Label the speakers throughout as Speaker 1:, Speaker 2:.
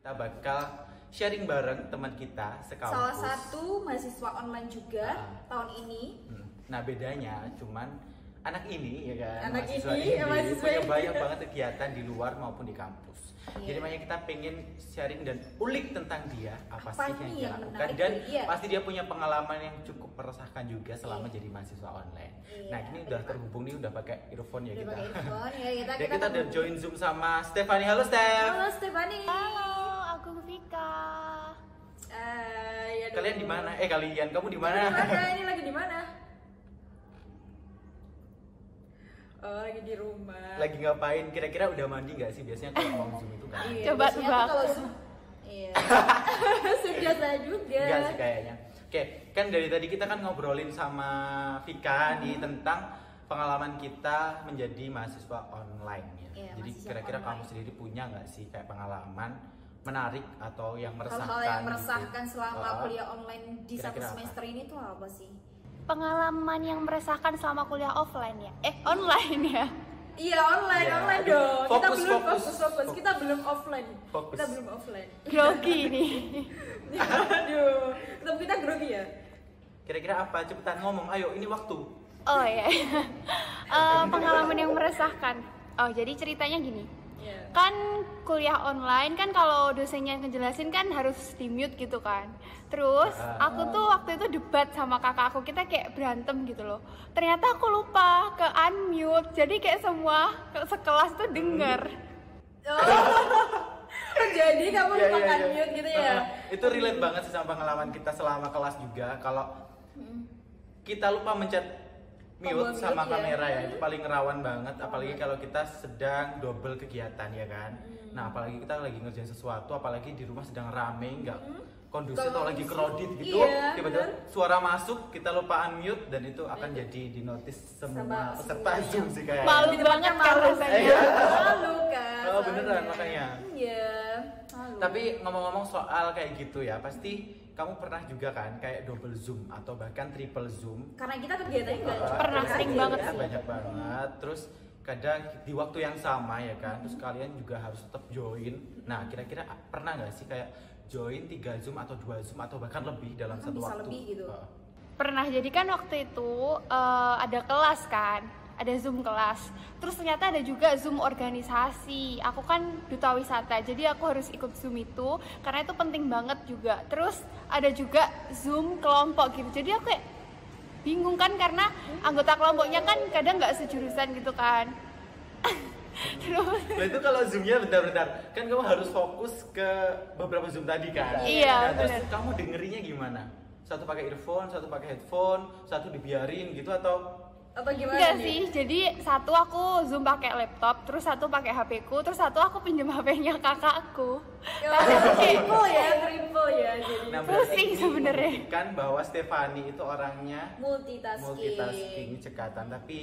Speaker 1: Kita bakal sharing bareng teman kita sekampus.
Speaker 2: Salah satu mahasiswa online juga tahun ini.
Speaker 1: Nah bedanya cuman anak ini ya kan,
Speaker 2: Anak
Speaker 1: mahasiswa
Speaker 2: ini, mahasiswa
Speaker 1: punya
Speaker 2: ini.
Speaker 1: banyak banget kegiatan di luar maupun di kampus. Jadi makanya kita pengen sharing dan ulik tentang dia apa sih yang dia
Speaker 2: yang
Speaker 1: lakukan
Speaker 2: menarik
Speaker 1: dan
Speaker 2: dari dia?
Speaker 1: pasti dia punya pengalaman yang cukup meresahkan juga selama jadi mahasiswa online. Nah ini udah terhubung nih, udah pakai earphone ya
Speaker 2: Udah
Speaker 1: kita.
Speaker 2: pakai earphone ya
Speaker 1: Dan kita udah join Zoom sama Stefani. Halo Stef.
Speaker 2: Halo Stefani.
Speaker 3: Halo, aku Vika.
Speaker 2: Ya
Speaker 1: Kalian di mana? Kalian, kamu di mana?
Speaker 2: Ini lagi di mana? Oh, lagi di rumah.
Speaker 1: Lagi ngapain? Kira-kira udah mandi gak sih biasanya kalau mau Zoom itu kan?
Speaker 2: Iya,
Speaker 3: Coba
Speaker 2: biasanya
Speaker 3: tebak.
Speaker 2: tuh kalau iya. Sudah saya juga.
Speaker 1: Enggak sih kayaknya. Oke, kan dari tadi kita kan ngobrolin sama Vika nih tentang pengalaman kita menjadi mahasiswa online ya.
Speaker 2: Iya,
Speaker 1: Jadi
Speaker 2: mahasiswa
Speaker 1: kira-kira
Speaker 2: online.
Speaker 1: kamu sendiri punya nggak sih kayak pengalaman menarik atau yang meresahkan?
Speaker 2: Hal-hal yang meresahkan
Speaker 1: gitu?
Speaker 2: selama
Speaker 1: Ah,
Speaker 2: kuliah online di satu
Speaker 1: Kira-kira apa?
Speaker 2: semester ini tuh apa sih?
Speaker 3: Pengalaman yang meresahkan selama kuliah offline ya? Online ya?
Speaker 2: Iya online,
Speaker 1: Iya,
Speaker 2: online
Speaker 1: aduh,
Speaker 2: dong. Kita
Speaker 1: fokus,
Speaker 2: belum
Speaker 1: fokus,
Speaker 2: fokus.
Speaker 1: fokus.
Speaker 2: Kita belum offline.
Speaker 1: Fokus.
Speaker 2: Kita belum offline.
Speaker 3: Grogi nih.
Speaker 2: Aduh, tetap kita grogi ya.
Speaker 1: Kira-kira apa? Cepetan ngomong, ayo ini waktu.
Speaker 3: Oh ya. Pengalaman yang meresahkan. Oh jadi ceritanya gini.
Speaker 2: Iya.
Speaker 3: Kan kuliah online kan kalau dosennya ngejelasin kan harus di mute gitu kan. Terus aku tuh waktu itu debat sama kakak aku, kita kayak berantem gitu loh. Ternyata aku lupa ke unmute, jadi kayak semua sekelas tuh denger.
Speaker 2: Oh, jadi kamu
Speaker 1: Iya,
Speaker 2: lupa
Speaker 1: iya, iya.
Speaker 2: mute gitu ya?
Speaker 1: Itu relate banget sih sama pengalaman kita selama kelas juga. Kalau kita lupa mencet mute
Speaker 2: Tombol
Speaker 1: sama
Speaker 2: mute, ya.
Speaker 1: kamera ya, itu paling rawan banget. Apalagi kalau kita sedang double kegiatan ya kan. Nah apalagi kita lagi ngerjain sesuatu, apalagi di rumah sedang rame, nggak kondusif atau lagi crowded gitu.
Speaker 2: Iya,
Speaker 1: Tiba-tiba
Speaker 2: bener.
Speaker 1: suara masuk, kita lupa unmute dan itu akan jadi di notice semua
Speaker 2: Sama
Speaker 1: peserta
Speaker 2: semuanya.
Speaker 1: Zoom sih kayaknya.
Speaker 3: Malu
Speaker 2: Di depan
Speaker 3: banget
Speaker 2: kan
Speaker 3: kan
Speaker 2: malu.
Speaker 3: rasanya.
Speaker 1: Iya.
Speaker 2: Malu kan?
Speaker 1: Oh, beneran,
Speaker 2: soalnya.
Speaker 1: makanya.
Speaker 2: Iya. Malu.
Speaker 1: Tapi ngomong-ngomong soal kayak gitu ya, pasti kamu pernah juga kan kayak double zoom atau bahkan triple zoom.
Speaker 2: Karena kita kegiatannya nggak cuma
Speaker 3: Pernah,
Speaker 2: aja
Speaker 3: sering
Speaker 2: ya.
Speaker 3: banget
Speaker 1: Ya,
Speaker 3: sih.
Speaker 1: banyak banget. Terus kadang di waktu yang sama ya kan, terus kalian juga harus tetap join. Nah kira-kira pernah nggak sih kayak join 3 zoom atau 2 zoom atau bahkan lebih dalam
Speaker 2: Bahkan
Speaker 1: satu
Speaker 2: bisa
Speaker 1: waktu?
Speaker 2: lebih gitu.
Speaker 3: Pernah, jadi kan waktu itu ada kelas kan, ada Zoom kelas. Terus ternyata ada juga Zoom organisasi. Aku kan duta wisata, jadi aku harus ikut Zoom itu karena itu penting banget juga. Terus ada juga Zoom kelompok gitu. Jadi aku kayak bingung kan karena anggota kelompoknya kan kadang nggak sejurusan gitu kan. Terus
Speaker 1: Nah itu kalau zoomnya bentar-bentar, kan kamu harus fokus ke beberapa zoom tadi kan?
Speaker 3: Iya,
Speaker 1: Nah, terus
Speaker 3: bener.
Speaker 1: kamu dengerinnya gimana? Satu pakai earphone, satu pakai headphone, satu dibiarin gitu atau?
Speaker 2: Gimana
Speaker 3: enggak
Speaker 2: nih?
Speaker 3: sih, jadi satu aku Zoom pakai laptop, terus satu pakai HP ku, terus satu aku pinjam HP-nya kakakku.
Speaker 2: Triple ya jadi.
Speaker 1: Nah,
Speaker 3: Pusing
Speaker 1: ini
Speaker 3: sebenarnya.
Speaker 1: membuktikan bahwa Stefani itu orangnya
Speaker 2: multitasking.
Speaker 1: multitasking, cekatan, tapi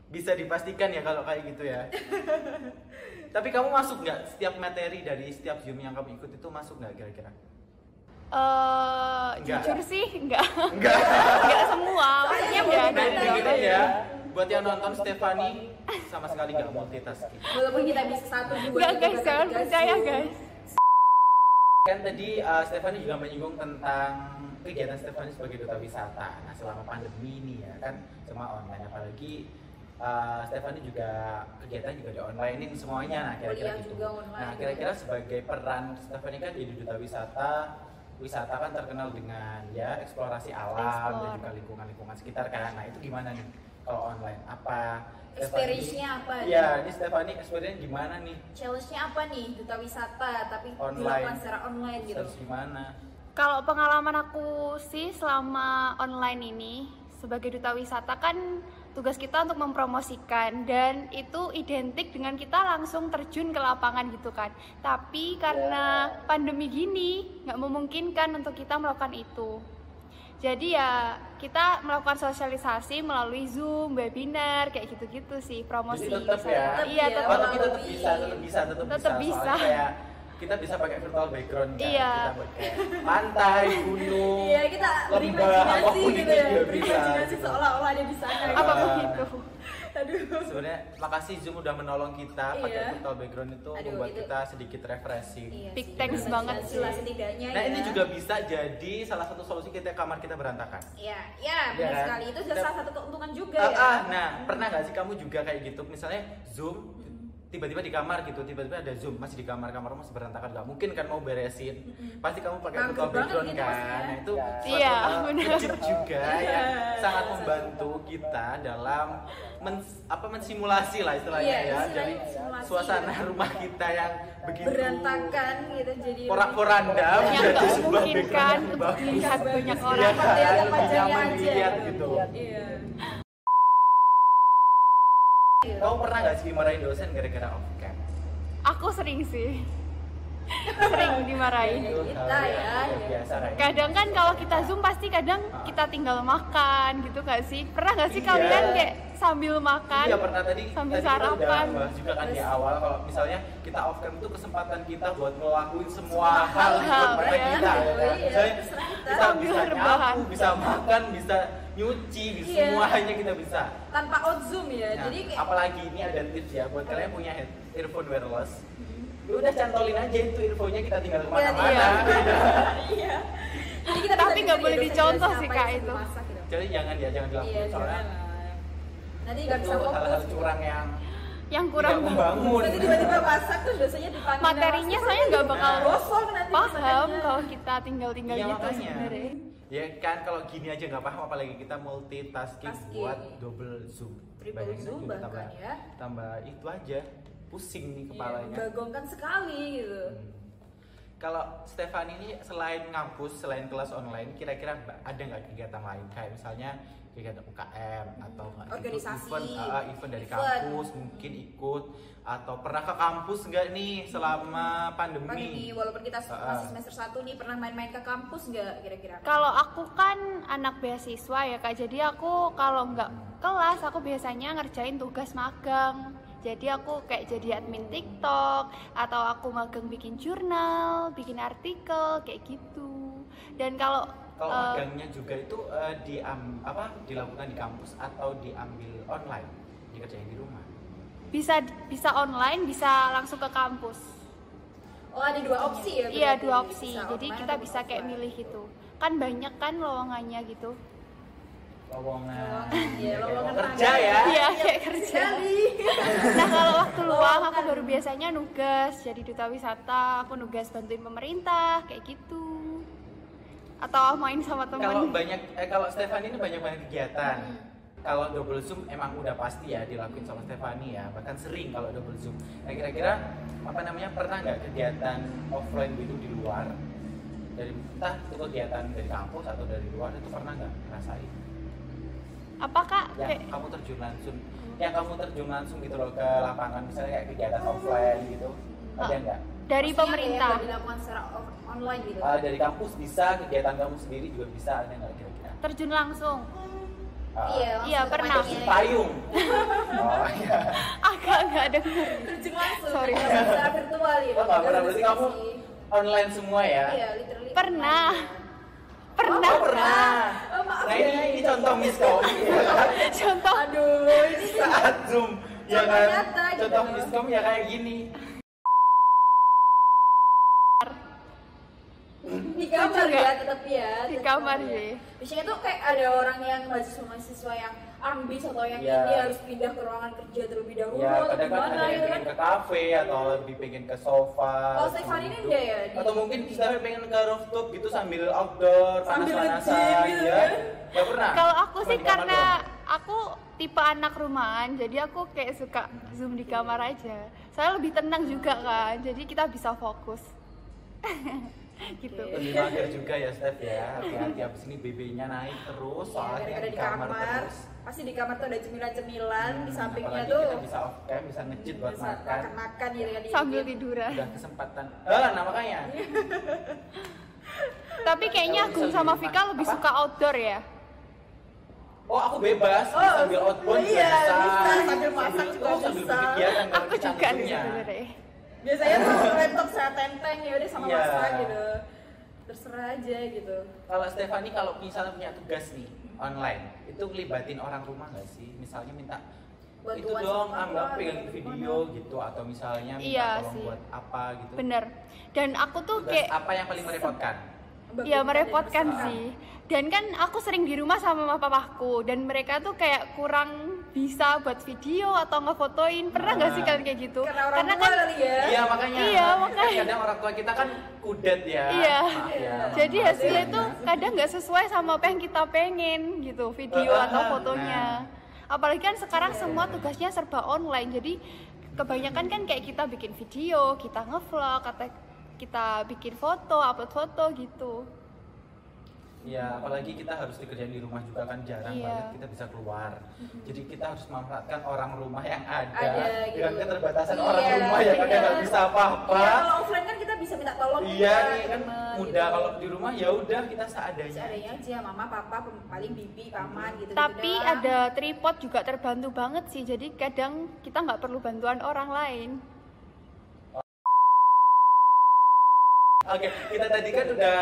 Speaker 1: bisa dipastikan ya kalau kayak gitu ya. Tapi kamu masuk nggak setiap materi dari setiap Zoom yang kamu ikut itu masuk nggak kira-kira? Enggak.
Speaker 3: Jujur sih enggak.
Speaker 1: Enggak.
Speaker 3: Enggak semua. Maksudnya
Speaker 2: Iya,
Speaker 3: ya.
Speaker 1: Dan
Speaker 2: bener.
Speaker 1: dengerin ya, buat yang nonton Stefani sama sekali nggak multitasking.
Speaker 2: Walaupun kita bisa 1, 2,
Speaker 3: Enggak guys, jangan percaya guys.
Speaker 1: Kan tadi Stefani juga menyinggung tentang kegiatan Stefani sebagai duta wisata. Nah selama pandemi ini ya kan semua online, apalagi Stefani juga kegiatan juga di onlinein semuanya. Nah kira-kira
Speaker 2: Kuliah
Speaker 1: gitu.
Speaker 2: juga online.
Speaker 1: Nah kira-kira sebagai peran Stefani kan jadi duta wisata. Wisata kan terkenal dengan ya eksplorasi alam dan
Speaker 3: Explore.
Speaker 1: juga lingkungan-lingkungan sekitar kan. Nah itu gimana nih kalau online? Apa
Speaker 2: Experience-nya apa nih?
Speaker 1: Iya, ini Stefani experience gimana nih?
Speaker 2: Challenge-nya apa nih? Duta wisata tapi
Speaker 1: Online.
Speaker 2: dilakukan secara online gitu.
Speaker 1: Harus gimana?
Speaker 3: Kalau pengalaman aku sih selama online ini sebagai duta wisata kan tugas kita untuk mempromosikan dan itu identik dengan kita langsung terjun ke lapangan gitu kan. Tapi karena pandemi gini nggak memungkinkan untuk kita melakukan itu. Jadi ya kita melakukan sosialisasi melalui Zoom, webinar kayak gitu-gitu sih, promosi.
Speaker 1: Jadi tetap ya?
Speaker 3: Iya,
Speaker 2: Tetap
Speaker 3: tetap.
Speaker 1: Oh, tapi tetap bisa.
Speaker 3: Tetap bisa.
Speaker 1: Soalnya kayak kita bisa pakai virtual background kan.
Speaker 3: Iya.
Speaker 1: Kita pakai pantai, gunung,
Speaker 2: Iya, kita
Speaker 1: lembah,
Speaker 2: berimajinasi
Speaker 1: apapun
Speaker 2: gitu
Speaker 1: itu
Speaker 2: ya.
Speaker 1: juga bisa.
Speaker 2: Berimajinasi
Speaker 1: gitu.
Speaker 2: seolah-olah ada di sana.
Speaker 3: Apa
Speaker 1: Iya.
Speaker 3: begitu?
Speaker 1: Sebenarnya makasih Zoom udah menolong kita pakai virtual background itu membuat
Speaker 2: itu
Speaker 1: kita sedikit refreshing.
Speaker 3: Big thanks banget sih.
Speaker 2: Setidaknya
Speaker 1: Nah ini juga bisa jadi salah satu solusi kita kamar kita berantakan.
Speaker 2: Iya, benar
Speaker 1: kan?
Speaker 2: sekali. Itu sudah salah satu keuntungan juga
Speaker 1: Nah, pernah nggak sih kamu juga kayak gitu? Misalnya Zoom, tiba-tiba di kamar gitu, tiba-tiba ada Zoom masih di kamar masih berantakan, nggak mungkin kan mau beresin. Pasti kamu pakai virtual background
Speaker 2: gitu
Speaker 1: kan?
Speaker 2: ya.
Speaker 1: Nah itu
Speaker 3: Iya,
Speaker 1: suatu hal
Speaker 3: benar.
Speaker 1: kecil juga yang sangat membantu kita dalam mensimulasi lah istilahnya ya. Jadi
Speaker 2: simulasi.
Speaker 1: suasana rumah kita yang begitu
Speaker 2: berantakan gitu jadi
Speaker 1: porak-poranda
Speaker 3: Yang
Speaker 1: menjadi
Speaker 3: nggak
Speaker 1: sebuah
Speaker 3: memungkinkan
Speaker 1: background
Speaker 3: untuk dilihat banyak orang.
Speaker 1: Iya,
Speaker 2: Lihat
Speaker 1: lebih
Speaker 2: wajahnya
Speaker 1: nyaman
Speaker 2: aja.
Speaker 1: dilihat gitu.
Speaker 2: Iya.
Speaker 1: Kamu pernah nggak sih dimarahin dosen gara-gara off cam?
Speaker 3: Aku sering sih. Sering dimarahin.
Speaker 2: Kita ya.
Speaker 1: Biasa kayak
Speaker 3: Kadang kan kalau kita Zoom pasti kadang kita tinggal makan gitu nggak sih? Pernah nggak sih
Speaker 1: Iya.
Speaker 3: kalian kayak sambil makan?
Speaker 1: Iya pernah tadi
Speaker 3: sambil
Speaker 1: kita udah
Speaker 3: sarapan.
Speaker 1: bahas juga kan di awal kalau misalnya kita off cam itu kesempatan kita buat ngelakuin semua hal di
Speaker 3: hal,
Speaker 1: rumah
Speaker 3: ya.
Speaker 1: kita. Misalnya kita
Speaker 3: Sambil
Speaker 1: bisa
Speaker 3: rebahan.
Speaker 1: nyapu, bisa makan, bisa nyuci,
Speaker 2: Iya.
Speaker 1: semuanya kita bisa.
Speaker 2: Tanpa out zoom ya.
Speaker 1: Nah,
Speaker 2: Jadi kayak
Speaker 1: apalagi ini ada tips ya buat kalian punya earphone wireless. Ya udah cantolin aja itu earphone-nya kita tinggal kemana-mana.
Speaker 2: iya. Jadi kita
Speaker 3: Tapi
Speaker 2: bisa
Speaker 3: nggak boleh
Speaker 2: dosen
Speaker 3: dicontoh
Speaker 2: jelasin
Speaker 3: sih,
Speaker 2: apa
Speaker 3: Kak,
Speaker 2: yang
Speaker 3: itu.
Speaker 2: masak gitu.
Speaker 1: Jadi jangan
Speaker 2: Iya,
Speaker 1: dilakukan soalnya
Speaker 2: jangan. Nanti nggak
Speaker 1: itu
Speaker 2: bisa
Speaker 1: hal-hal
Speaker 2: fokus.
Speaker 1: curang yang
Speaker 3: kurang
Speaker 1: tidak membangun.
Speaker 2: Nanti tiba-tiba masak terus dosanya dipanggil.
Speaker 3: materinya saya nggak bakal
Speaker 2: Gosong nanti
Speaker 3: paham
Speaker 2: masakannya.
Speaker 3: kalau kita tinggal-tinggal
Speaker 1: Iya,
Speaker 3: gitu
Speaker 1: makanya.
Speaker 3: sebenarnya.
Speaker 1: Ya kan kalau gini aja nggak paham apalagi kita multitasking
Speaker 2: Tasking.
Speaker 1: buat double zoom.
Speaker 2: Triple
Speaker 1: Bayangin
Speaker 2: zoom
Speaker 1: aja
Speaker 2: bahkan ya.
Speaker 1: Tambah itu aja pusing nih
Speaker 2: Iya,
Speaker 1: kepalanya.
Speaker 2: membagongkan sekali gitu.
Speaker 1: Kalau Stefan ini selain ngampus, selain kelas online, kira-kira ada nggak kegiatan lain kayak misalnya kegiatan UKM atau nggak gitu,
Speaker 2: Organisasi,
Speaker 1: event dari
Speaker 2: event.
Speaker 1: kampus mungkin ikut atau pernah ke kampus nggak nih selama
Speaker 2: Pandemi,
Speaker 1: pandemi?
Speaker 2: walaupun kita masih semester 1 nih, pernah main-main ke kampus nggak kira-kira?
Speaker 3: Kalau aku kan anak beasiswa ya Kak, jadi aku kalau nggak kelas aku biasanya ngerjain tugas magang. Jadi aku kayak jadi admin TikTok atau aku magang bikin jurnal, bikin artikel kayak gitu. Dan kalau
Speaker 1: Magangnya juga itu dilakukan di kampus atau diambil online, dikerjain di rumah?
Speaker 3: bisa online, bisa langsung ke kampus.
Speaker 2: Oh, ada dua opsi ya?
Speaker 3: Iya,
Speaker 2: berarti?
Speaker 3: dua opsi.
Speaker 2: Bisa
Speaker 3: Jadi
Speaker 2: online
Speaker 3: kita
Speaker 2: atau
Speaker 3: bisa kayak
Speaker 2: offline.
Speaker 3: milih gitu. Kan banyak kan lowongannya gitu.
Speaker 1: Lowongan,
Speaker 2: Iya, lowongan
Speaker 1: kerja
Speaker 2: magang.
Speaker 1: ya.
Speaker 3: Iya, kayak kerja.
Speaker 2: Sekali.
Speaker 3: Nah, kalau waktu luang aku baru biasanya nugas jadi duta wisata, aku nugas bantuin pemerintah kayak gitu. Atau main sama
Speaker 1: Kalau
Speaker 3: teman.
Speaker 1: kalau Stefani ini banyak kegiatan. Kalau double zoom emang udah pasti ya dilakuin sama Stefani ya, bahkan sering kalau double zoom. Nah kira-kira pernah nggak kegiatan offline gitu di luar, dari entah itu kegiatan dari kampus atau dari luar, itu pernah nggak ngerasain?
Speaker 3: Apakah
Speaker 1: Yang kamu terjun langsung gitu loh ke lapangan, misalnya kayak kegiatan offline gitu, ada nggak?
Speaker 3: dari
Speaker 2: Maksudnya
Speaker 3: pemerintah?
Speaker 2: kayak dilakukan secara online gitu.
Speaker 1: Dari kampus bisa, kegiatan kamu sendiri juga bisa, ada nggak kira-kira?
Speaker 3: Terjun langsung.
Speaker 2: Langsung
Speaker 3: Iya,
Speaker 2: ke
Speaker 3: pernah.
Speaker 2: panitia.
Speaker 1: Payung. Oh iya.
Speaker 3: Agak nggak dengar.
Speaker 2: Terjun langsung.
Speaker 3: Sorry.
Speaker 2: Secara virtual ya.
Speaker 1: Oh, nggak pernah, berarti kamu online semua ya?
Speaker 2: Iya, literally.
Speaker 3: Pernah.
Speaker 1: Oh, pernah.
Speaker 2: Oh, maaf
Speaker 1: Nah
Speaker 2: ya.
Speaker 1: ini contoh miskom.
Speaker 3: Contoh.
Speaker 2: Aduh, ini
Speaker 1: Saat zoom, ya
Speaker 2: Contoh
Speaker 1: kan?
Speaker 2: nyata gitu.
Speaker 1: Contoh miskom ya kayak gini.
Speaker 2: di kamar
Speaker 3: juga.
Speaker 2: ya, tetap ya.
Speaker 3: Di
Speaker 2: tetap
Speaker 3: kamar
Speaker 2: ya.
Speaker 3: sih.
Speaker 2: Biasanya tuh kayak ada orang yang mahasiswa yang ambis atau yang
Speaker 1: Iya.
Speaker 2: ini harus pindah ke ruangan kerja terlebih dahulu
Speaker 1: Ya
Speaker 2: atau
Speaker 1: kadang kan
Speaker 2: gimana
Speaker 1: ada yang
Speaker 2: gitu kan.
Speaker 1: pengen ke kafe atau lebih pengen ke sofa.
Speaker 2: Kalau Stefan ini enggak ya?
Speaker 1: Atau mungkin kita pengen ke rooftop gitu sambil outdoor,
Speaker 2: Sambil
Speaker 1: panas-panasan
Speaker 2: nge-gym gitu
Speaker 1: ya.
Speaker 2: kan?
Speaker 1: Ya pernah.
Speaker 3: Kalau aku
Speaker 1: Cuma
Speaker 3: sih
Speaker 1: di kamar
Speaker 3: karena
Speaker 1: doang.
Speaker 3: aku tipe anak rumahan, jadi aku kayak suka zoom di kamar aja. Saya lebih tenang juga kan, jadi kita bisa fokus. Gitu.
Speaker 1: Lebih mager juga ya Steph ya. Hati-hati abis ini BB-nya naik terus soalnya
Speaker 2: Daripada
Speaker 1: di kamar terus.
Speaker 2: pasti di kamar tuh ada cemilan-cemilan, di sampingnya
Speaker 1: Apalagi
Speaker 2: tuh
Speaker 1: kita bisa off cam, bisa ngecit buat
Speaker 2: bisa
Speaker 1: makan.
Speaker 2: makan gitu kan.
Speaker 3: Sambil tiduran.
Speaker 1: Udah kesempatan. Nah makanya.
Speaker 3: Tapi kayaknya
Speaker 1: Kalau
Speaker 3: Agung
Speaker 1: bisa
Speaker 3: sama
Speaker 1: di rumah.
Speaker 3: Vika lebih
Speaker 1: Apa?
Speaker 3: suka outdoor ya.
Speaker 1: Oh aku bebas sambil outbound juga
Speaker 2: iya,
Speaker 1: bisa.
Speaker 2: bisa, sambil masak juga
Speaker 1: sambil
Speaker 2: bisa.
Speaker 1: bikin kegiatan kalau
Speaker 3: Aku
Speaker 1: kita
Speaker 3: juga nih
Speaker 1: zoomnya.
Speaker 3: sebenarnya.
Speaker 2: Biasanya tuh laptop saya tenteng ya udah sama
Speaker 1: Iya.
Speaker 2: masak gitu. Terserah aja gitu.
Speaker 1: Kalau Stefani kalau misalnya punya tugas nih online, itu ngelibatin orang rumah nggak sih? Misalnya minta itu
Speaker 2: bantuan
Speaker 1: dong,
Speaker 2: sama
Speaker 1: Mbak
Speaker 2: apa,
Speaker 1: pegang
Speaker 2: gimana?
Speaker 1: video gitu atau misalnya minta
Speaker 3: Iya
Speaker 1: tolong
Speaker 3: sih.
Speaker 1: buat apa gitu.
Speaker 3: Bener. Dan aku tuh
Speaker 1: Tugas
Speaker 3: kayak
Speaker 1: apa yang paling merepotkan?
Speaker 3: ya merepotkan
Speaker 1: besar.
Speaker 3: sih. Dan kan aku sering di rumah sama mama papaku dan mereka tuh kayak kurang bisa buat video atau ngefotoin. Pernah nggak sih kalian kayak gitu?
Speaker 2: Karena orang tua
Speaker 3: kan
Speaker 2: kali ya.
Speaker 1: Iya makanya.
Speaker 3: Iya, makanya.
Speaker 1: Kadang orang tua kita kan kudet ya.
Speaker 3: Iya.
Speaker 1: Maaf ya,
Speaker 3: Jadi
Speaker 1: maaf
Speaker 3: hasilnya
Speaker 1: ya.
Speaker 3: itu kadang nggak sesuai sama apa yang kita pengen gitu, video atau fotonya. Apalagi kan sekarang semua tugasnya serba online. Jadi kebanyakan kan kayak kita bikin video, kita ngevlog, atau kita bikin foto, upload foto gitu.
Speaker 1: Ya, apalagi kita harus dikerjain di rumah juga kan jarang
Speaker 3: Iya.
Speaker 1: banget kita bisa keluar. Jadi kita harus memanfaatkan orang rumah yang ada
Speaker 2: Ada,
Speaker 1: dengan
Speaker 2: gitu.
Speaker 1: keterbatasan
Speaker 2: Iya,
Speaker 1: orang rumah yang kadang
Speaker 2: iya.
Speaker 1: nggak bisa apa-apa.
Speaker 2: Iya, kalau offline kan kita bisa minta tolong.
Speaker 1: Iya
Speaker 2: juga,
Speaker 1: nih kan
Speaker 2: teman,
Speaker 1: mudah
Speaker 2: gitu.
Speaker 1: kalau di rumah ya udah kita seadanya.
Speaker 2: Seadanya aja, mama, papa, paling bibi, paman gitu.
Speaker 3: Tapi ada tripod juga terbantu banget sih. Jadi kadang kita nggak perlu bantuan orang lain.
Speaker 1: Oke, kita tadi kan kita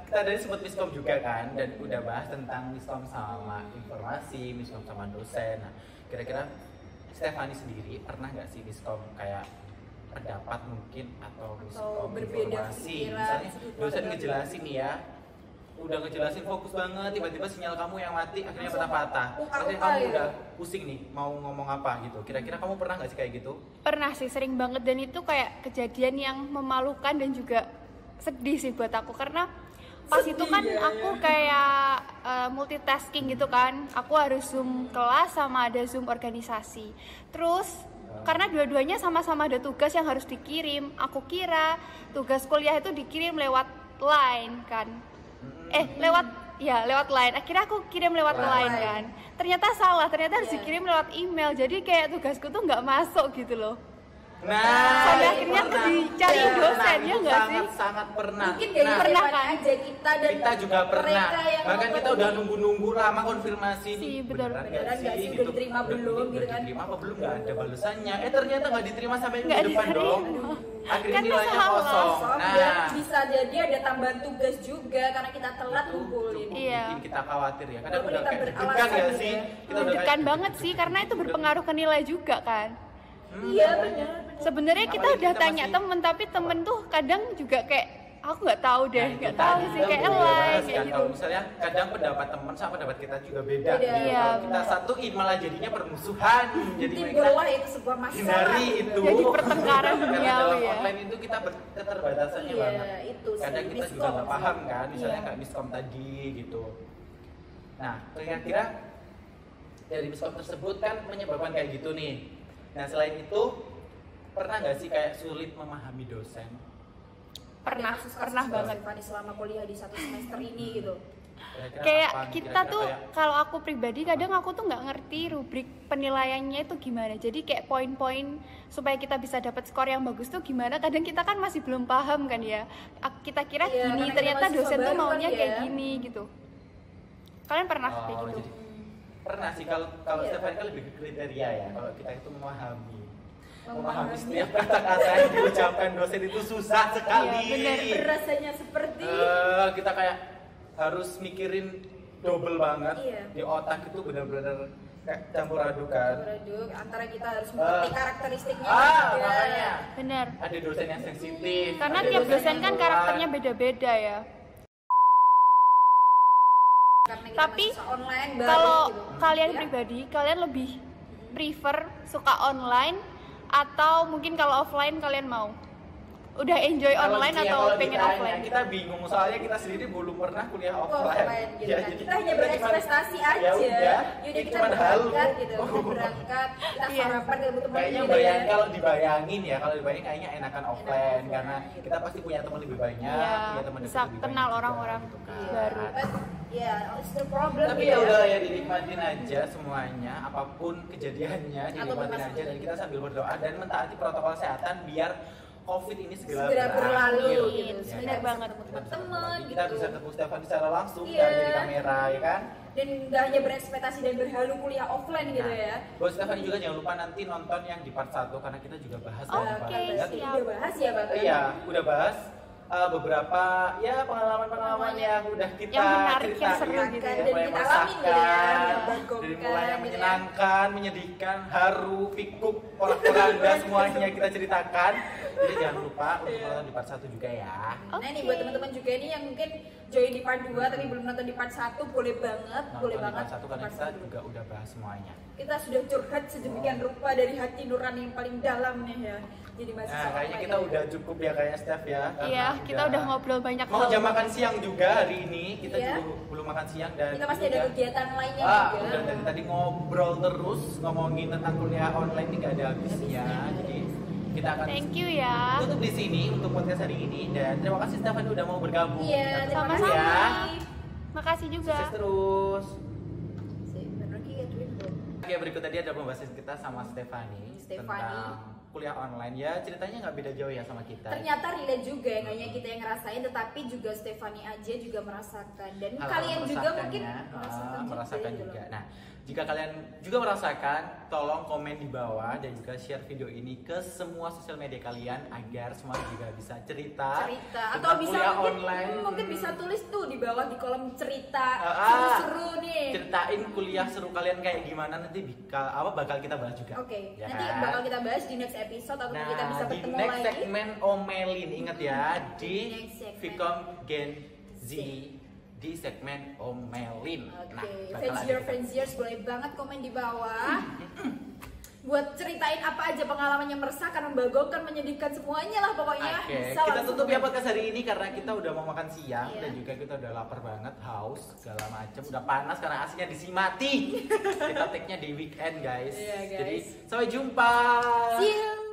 Speaker 1: tadi sempat miskom juga kan dan udah bahas tentang miskom sama informasi, miskom sama dosen. Nah, kira-kira Stefani sendiri pernah nggak sih miskom kayak pendapat mungkin atau miskom
Speaker 2: berbeda
Speaker 1: informasi?
Speaker 2: pikiran,
Speaker 1: Misalnya
Speaker 2: sudut
Speaker 1: dosen
Speaker 2: pandang.
Speaker 1: ngejelasin nih ya, udah ngejelasin fokus banget, tiba-tiba sinyal kamu yang mati akhirnya patah-patah. Akhirnya kamu
Speaker 2: ya.
Speaker 1: udah pusing nih mau ngomong apa gitu. Kira-kira kamu pernah nggak sih kayak gitu?
Speaker 3: Pernah sih, sering banget, dan itu kayak kejadian yang memalukan dan juga sedih sih buat aku karena pas itu kan aku kayak multitasking gitu kan. Aku harus Zoom kelas sama ada Zoom organisasi. Terus karena dua-duanya sama-sama ada tugas yang harus dikirim, aku kira tugas kuliah itu dikirim lewat line kan. Lewat line. Akhirnya aku kirim lewat line kan. Ternyata salah, ternyata harus dikirim lewat email. Jadi kayak tugasku tuh nggak masuk gitu loh.
Speaker 1: Nah,
Speaker 3: Sampai akhirnya
Speaker 1: pernah.
Speaker 3: dicari
Speaker 1: Ya,
Speaker 3: dosen,
Speaker 1: nah,
Speaker 3: ya
Speaker 1: itu
Speaker 3: nggak sih?
Speaker 1: sangat pernah.
Speaker 2: Mungkin dari
Speaker 1: Nah,
Speaker 3: pernah
Speaker 2: depan
Speaker 3: kan?
Speaker 2: aja kita dan
Speaker 1: kita juga pernah.
Speaker 2: mereka yang
Speaker 1: Bahkan kita
Speaker 2: ngomong,
Speaker 1: udah nunggu-nunggu lama konfirmasi
Speaker 3: Si,
Speaker 1: nih.
Speaker 3: benar.
Speaker 1: Beneran
Speaker 2: Beneran
Speaker 1: nggak
Speaker 2: nggak sih? Udah diterima belum,
Speaker 1: Udah
Speaker 2: gitu kan?
Speaker 1: diterima apa belum? Nggak ada balasannya. Ternyata nggak diterima sampai
Speaker 3: Nggak
Speaker 1: minggu depan
Speaker 3: diterima.
Speaker 1: dong. Akhirnya
Speaker 3: Karena
Speaker 1: nilainya
Speaker 3: salah.
Speaker 1: kosong.
Speaker 2: dan
Speaker 1: Nah,
Speaker 2: bisa jadi ada tambahan tugas juga karena kita telat
Speaker 1: itu
Speaker 2: ngumpulin.
Speaker 3: Iya.
Speaker 1: bikin kita khawatir ya. Kadang
Speaker 2: Walaupun
Speaker 1: udah
Speaker 2: kita
Speaker 1: kayak
Speaker 2: beralasan
Speaker 1: deg-degan ya
Speaker 2: gitu
Speaker 1: sih.
Speaker 2: ya.
Speaker 1: Kita udah
Speaker 3: Deg-degan
Speaker 1: kayak
Speaker 3: banget sih karena itu berpengaruh ke nilai juga kan.
Speaker 2: Iya benar.
Speaker 3: Sebenarnya kita
Speaker 1: Apalagi
Speaker 3: udah
Speaker 1: kita
Speaker 3: tanya
Speaker 1: masih-
Speaker 3: temen, tapi temen tuh kadang juga kayak aku nggak tahu deh,
Speaker 1: Nah, itu
Speaker 3: nggak tahu
Speaker 1: tadi
Speaker 3: sih
Speaker 1: kita
Speaker 3: kayak
Speaker 1: udah
Speaker 3: lain
Speaker 1: bahas
Speaker 3: kayak
Speaker 1: kan,
Speaker 3: gitu.
Speaker 1: kalau misalnya kadang pendapat teman sama pendapat kita juga beda.
Speaker 2: Beda.
Speaker 1: Gitu.
Speaker 3: Iya,
Speaker 1: Kalau kita
Speaker 3: benar.
Speaker 1: satuin malah jadinya permusuhan. Jadi
Speaker 2: Timbullah itu sebuah masalah.
Speaker 1: hindari itu.
Speaker 3: Jadi pertengkaran
Speaker 1: Karena
Speaker 3: duniawi
Speaker 1: dalam
Speaker 3: ya.
Speaker 1: online itu kita keterbatasannya
Speaker 2: Iya,
Speaker 1: banget.
Speaker 2: itu sih,
Speaker 1: Kadang kita juga
Speaker 2: miskom
Speaker 1: nggak
Speaker 2: sih.
Speaker 1: paham kan, misalnya
Speaker 3: Iya.
Speaker 1: kayak miskom tadi gitu. Nah, kira-kira dari miskom tersebut kan menyebabkan kayak gitu nih. Nah, selain itu pernah nggak sih kayak sulit memahami dosen?
Speaker 3: Pernah,
Speaker 2: Kasus-kasus
Speaker 3: pernah
Speaker 2: Mbak
Speaker 3: banget.
Speaker 2: Stephanie selama kuliah di satu semester ini gitu.
Speaker 1: Kira-kira
Speaker 3: Kayak
Speaker 1: apa nih?
Speaker 3: kita
Speaker 1: Kira-kira
Speaker 3: tuh
Speaker 1: kayak-
Speaker 3: kalau aku pribadi kadang aku tuh nggak ngerti rubrik penilaiannya itu gimana. Jadi kayak poin-poin supaya kita bisa dapat skor yang bagus tuh gimana. Kadang kita kan masih belum paham kan ya. Kita kira
Speaker 2: Iya,
Speaker 3: gini,
Speaker 2: karena kita
Speaker 3: ternyata
Speaker 2: mahasiswa
Speaker 3: dosen tuh
Speaker 2: baru
Speaker 3: maunya
Speaker 2: kan
Speaker 3: kayak
Speaker 2: ya.
Speaker 3: gini gitu. Kalian pernah kayak gitu?
Speaker 1: jadi pernah sih kalau
Speaker 2: Iya.
Speaker 1: Stephanie kan lebih ke kriteria ya. Kalau kita itu memahami
Speaker 2: Memahami.
Speaker 1: setiap kata-kata yang diucapkan dosen itu susah sekali.
Speaker 3: Iya, benar.
Speaker 2: Rasanya seperti
Speaker 1: Kita kayak harus mikirin double banget
Speaker 2: Iya.
Speaker 1: di otak itu benar-benar kayak campur aduk kan.
Speaker 2: beraduk antara kita harus mengerti karakteristiknya juga.
Speaker 1: Makanya
Speaker 3: Benar.
Speaker 1: ada dosen yang sensitif.
Speaker 3: Karena
Speaker 1: ada
Speaker 3: tiap dosen
Speaker 1: yang
Speaker 3: kan
Speaker 1: kuat.
Speaker 3: karakternya beda-beda ya.
Speaker 2: Karena kita
Speaker 3: Tapi
Speaker 2: mahasiswa online baru
Speaker 3: Kalau
Speaker 2: gitu.
Speaker 3: kalian
Speaker 2: Ya.
Speaker 3: pribadi, kalian lebih prefer suka online atau mungkin kalau offline kalian mau? Udah enjoy
Speaker 1: Kalau
Speaker 3: online
Speaker 1: dia-
Speaker 3: atau
Speaker 1: kalau
Speaker 3: pengen
Speaker 1: ditanya,
Speaker 3: offline?
Speaker 1: Kita bingung soalnya kita sendiri belum pernah kuliah offline.
Speaker 2: offline gitu
Speaker 1: Ya,
Speaker 2: kan.
Speaker 1: jadi
Speaker 2: Kita hanya
Speaker 1: cuman-
Speaker 2: berekspektasi aja.
Speaker 1: Ya udah,
Speaker 2: Yaudah kita
Speaker 1: cuman halu.
Speaker 2: berangkat gitu, berangkat, kita
Speaker 3: Iya.
Speaker 2: sarapan ketemu teman
Speaker 1: Kayaknya
Speaker 2: gitu
Speaker 1: bayang
Speaker 2: ya.
Speaker 1: kalau dibayangin ya, kalau dibayangin kayaknya enakan offline
Speaker 2: offline,
Speaker 1: karena
Speaker 2: gitu.
Speaker 1: kita pasti punya teman lebih banyak,
Speaker 3: Iya,
Speaker 1: punya teman
Speaker 3: bisa
Speaker 1: dekat lebih
Speaker 3: kenal
Speaker 1: banyak juga,
Speaker 3: orang-orang
Speaker 1: gitu kan.
Speaker 3: baru.
Speaker 2: But, ya, it's the problem
Speaker 1: Tapi
Speaker 2: gitu
Speaker 1: ya udah ya dinikmatin aja semuanya, apapun kejadiannya dinikmatin
Speaker 2: masa
Speaker 1: aja dan
Speaker 2: itu.
Speaker 1: kita sambil berdoa dan mentaati protokol kesehatan biar COVID ini segera
Speaker 2: berlalu
Speaker 3: Amin.
Speaker 2: gitu.
Speaker 1: Ya,
Speaker 3: Benar
Speaker 1: kan?
Speaker 3: banget.
Speaker 1: Kita bisa
Speaker 2: Teman
Speaker 1: ketemu lagi,
Speaker 2: gitu.
Speaker 1: kita bisa ketemu Stefan secara langsung
Speaker 2: Iya.
Speaker 1: dari di kamera ya kan.
Speaker 2: Dan nggak hanya berekspektasi dan berhalu kuliah offline gitu
Speaker 1: Nah,
Speaker 2: ya.
Speaker 1: buat Stefan juga jangan lupa nanti nonton yang di part 1 karena kita juga bahas
Speaker 3: Oke,
Speaker 1: banyak banget.
Speaker 3: siap.
Speaker 2: Udah bahas ya bahkan.
Speaker 1: Iya, udah bahas beberapa ya pengalaman-pengalaman yang udah kita
Speaker 3: Yang menarik, yang
Speaker 1: ceritain
Speaker 3: seru
Speaker 1: gitu
Speaker 3: gitu
Speaker 1: ya,
Speaker 3: ya.
Speaker 1: mulai
Speaker 2: Dan kita alamin gitu ya,
Speaker 1: masakan,
Speaker 2: bagongkan
Speaker 1: dari mulai yang
Speaker 2: gitu ya.
Speaker 1: menyenangkan, menyedihkan, haru, pikuk, porak-poranda semuanya kita ceritakan. Jadi jangan lupa untuk nonton di part 1 juga ya.
Speaker 2: Nah ini buat teman-teman juga ini yang mungkin join di part 2 tapi belum nonton di part 1, boleh banget, boleh
Speaker 1: Nonton di
Speaker 2: banget.
Speaker 1: part 1 karena
Speaker 2: Part
Speaker 1: kita
Speaker 2: 1.
Speaker 1: juga udah bahas semuanya.
Speaker 2: Kita sudah curhat sedemikian rupa dari hati nurani yang paling dalam nih ya. Jadi masih
Speaker 1: Nah, kayaknya kita udah cukup ya kayaknya Steph ya. karena
Speaker 3: Iya, kita udah ngobrol banyak
Speaker 1: Mau
Speaker 3: hal.
Speaker 1: jam makan siang juga hari ini. Kita
Speaker 2: Iya.
Speaker 1: juga belum makan siang dan
Speaker 2: kita masih ada
Speaker 1: udah-
Speaker 2: kegiatan lainnya juga.
Speaker 1: udah dari tadi ngobrol terus ngomongin tentang kuliah online ini gak ada habisnya. Jadi kita akan
Speaker 3: Thank you ya.
Speaker 1: tutup di sini untuk podcast hari ini dan terima kasih Stefan udah mau bergabung.
Speaker 2: Iya,
Speaker 1: Kita
Speaker 2: terima
Speaker 1: tunggu
Speaker 2: kasih.
Speaker 1: ya.
Speaker 3: Makasih juga.
Speaker 1: Sukses terus.
Speaker 2: Bener lagi ya duit belum?
Speaker 1: Oke, berikut tadi ada pembahasan kita sama Stefani tentang kuliah online. Ya ceritanya nggak beda jauh ya sama kita.
Speaker 2: Ternyata relate juga ya, nggak hanya kita yang ngerasain tetapi juga Stefani aja juga merasakan dan
Speaker 1: Hal-hal
Speaker 2: kalian juga mungkin
Speaker 1: merasakannya, merasakan
Speaker 2: gitu
Speaker 1: juga.
Speaker 2: loh.
Speaker 1: Nah, jika kalian juga merasakan, tolong komen di bawah dan juga share video ini ke semua sosial media kalian agar semua juga bisa cerita
Speaker 2: atau
Speaker 1: tentang
Speaker 2: bisa
Speaker 1: kuliah
Speaker 2: mungkin
Speaker 1: online.
Speaker 2: mungkin bisa tulis tuh di bawah di kolom cerita
Speaker 1: Ah,
Speaker 2: seru-seru nih.
Speaker 1: Ceritain kuliah seru kalian kayak gimana nanti bakal kita bahas juga.
Speaker 2: Oke,
Speaker 1: Ya
Speaker 2: nanti
Speaker 1: kan?
Speaker 2: bakal kita bahas di next episode atau kita bisa
Speaker 1: Nah, di
Speaker 2: ketemu
Speaker 1: next
Speaker 2: lagi.
Speaker 1: segmen Omelin, ingat ya, di
Speaker 2: Next segmen.
Speaker 1: Vicom Gen Z di segmen Omelin.
Speaker 2: Oke,
Speaker 1: Nah, bakal ada kita.
Speaker 2: fanciers boleh banget komen di bawah. Buat ceritain apa aja pengalaman yang meresahkan, membagongkan, menyedihkan semuanya lah pokoknya.
Speaker 1: Oke,
Speaker 2: Bisa
Speaker 1: kita
Speaker 2: langsung
Speaker 1: tutup ya
Speaker 2: komen.
Speaker 1: podcast hari ini karena kita udah mau makan siang
Speaker 2: Iya.
Speaker 1: dan juga kita udah lapar banget, haus segala macem, udah panas karena AC-nya disimati. Kita take-nya di weekend guys.
Speaker 2: Iya, guys.
Speaker 1: Jadi sampai jumpa.
Speaker 2: See you.